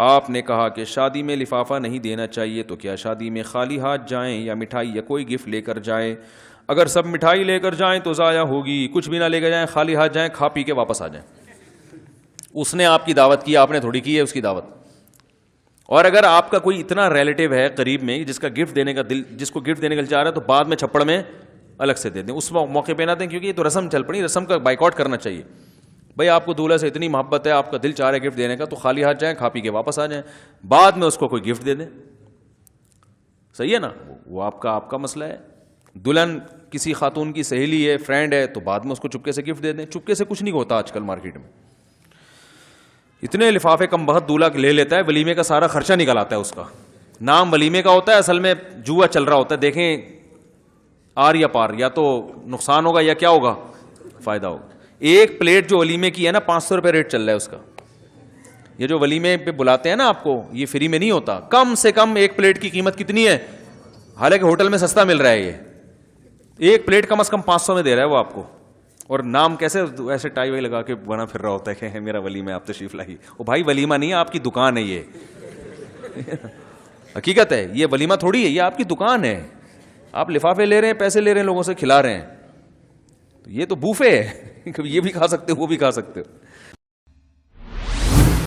آپ نے کہا کہ شادی میں لفافہ نہیں دینا چاہیے، تو کیا شادی میں خالی ہاتھ جائیں یا مٹھائی یا کوئی گفٹ لے کر جائیں؟ اگر سب مٹھائی لے کر جائیں تو ضائع ہوگی، کچھ بھی نہ لے کر جائیں، خالی ہاتھ جائیں، کھا پی کے واپس آ جائیں۔ اس نے آپ کی دعوت کی، آپ نے تھوڑی کی ہے اس کی دعوت۔ اور اگر آپ کا کوئی اتنا ریلیٹو ہے قریب میں جس کا گفٹ دینے کا دل، جس کو گفٹ دینے کا چاہ رہا ہے، تو بعد میں چھپڑ میں الگ سے دے دیں، اس موقع پہ نہ دیں، کیونکہ یہ تو رسم چل پڑی، رسم کا بائیکاٹ کرنا چاہیے۔ بھائی آپ کو دولہا سے اتنی محبت ہے، آپ کا دل چاہ رہا ہے گفٹ دینے کا، تو خالی ہاتھ جائیں، کھا پی کے واپس آ جائیں، بعد میں اس کو کوئی گفٹ دے دیں۔ صحیح ہے نا؟ وہ آپ کا مسئلہ ہے۔ دلہن کسی خاتون کی سہیلی ہے، فرینڈ ہے، تو بعد میں اس کو چپکے سے گفٹ دے دیں۔ چپکے سے کچھ نہیں ہوتا آج کل مارکیٹ میں، اتنے لفافے کم بخت دولہا لے لیتا ہے، ولیمے کا سارا خرچہ نکل آتا ہے، اس کا نام ولیمے کا ہوتا ہے، اصل میں جوا چل رہا ہوتا ہے۔ دیکھیں آر یا پار، یا تو نقصان ہوگا یا کیا ہوگا، فائدہ ہوگا۔ ایک پلیٹ جو ولیمے کی ہے نا، 500 روپے ریٹ چل رہا ہے اس کا۔ یہ جو ولیمے پہ بلاتے ہیں نا آپ کو، یہ فری میں نہیں ہوتا، کم سے کم ایک پلیٹ کی قیمت کتنی ہے؟ حالانکہ ہوٹل میں سستا مل رہا ہے، یہ ایک پلیٹ کم از کم 500 میں دے رہا ہے وہ آپ کو۔ اور نام کیسے ایسے ٹائی وائی لگا کے بنا پھر رہا ہوتا ہے کہ میرا ولیمہ، آپ تشریف لائیے۔ وہ بھائی ولیمہ نہیں ہے، آپ کی دکان ہے یہ، حقیقت ہے، یہ ولیمہ تھوڑی ہے، یہ آپ کی دکان ہے۔ آپ لفافے لے رہے ہیں، پیسے لے رہے ہیں، لوگوں سے کھلا رہے ہیں، یہ تو بوفے ہے، یہ بھی کھا سکتے ہو، وہ بھی کھا سکتے ہو۔